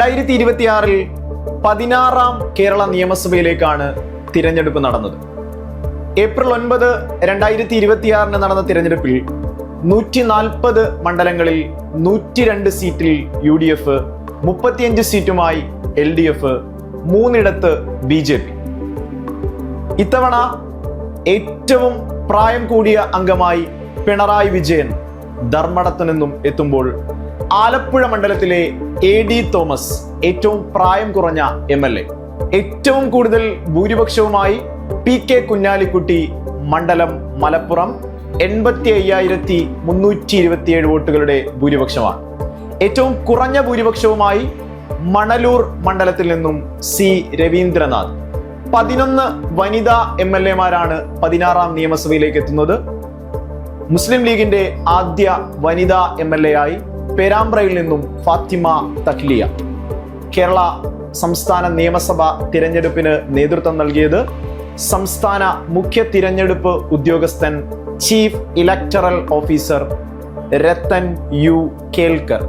2026 16ാം കേരള നിയമസഭയിലേക്കാണ് തിരഞ്ഞെടുപ്പ് നടന്നത്. ഏപ്രിൽ 9, 2026 നടന്ന തിരഞ്ഞെടുപ്പിൽ 140 മണ്ഡലങ്ങളിൽ 102 സീറ്റിൽ UDF, 35 സീറ്റുമായി LDF, 3 BJP. ഇത്തവണ ഏറ്റവും പ്രായം കൂടിയ അംഗമായി പിണറായി വിജയൻ ധർമ്മടത്തു നിന്നും എത്തുമ്പോൾ ആലപ്പുഴ മണ്ഡലത്തിലെ AD തോമസ് ഏറ്റവും പ്രായം കുറഞ്ഞ MLA. ഏറ്റവും കൂടുതൽ ഭൂരിപക്ഷവുമായി PK കുഞ്ഞാലിക്കുട്ടി, മണ്ഡലം മലപ്പുറം, 85,327 വോട്ടുകളുടെ ഭൂരിപക്ഷമാണ്. ഏറ്റവും കുറഞ്ഞ ഭൂരിപക്ഷവുമായി മണലൂർ മണ്ഡലത്തിൽ നിന്നും C രവീന്ദ്രനാഥ്. 11 വനിതാ MLA-മാരാണ് 16ാം നിയമസഭയിലേക്ക് എത്തുന്നത്. മുസ്ലിം ലീഗിന്റെ ആദ്യ വനിതാ MLA ആയി പേരാമ്പ്രയിൽ നിന്നും ഫാത്തിമ തഖ്ലിയ. കേരള സംസ്ഥാന നിയമസഭ തിരഞ്ഞെടുപ്പിന് നേതൃത്വം നൽകിയത് സംസ്ഥാന മുഖ്യ തിരഞ്ഞെടുപ്പ് ഉദ്യോഗസ്ഥൻ chief electoral officer Rattan U Kelkar.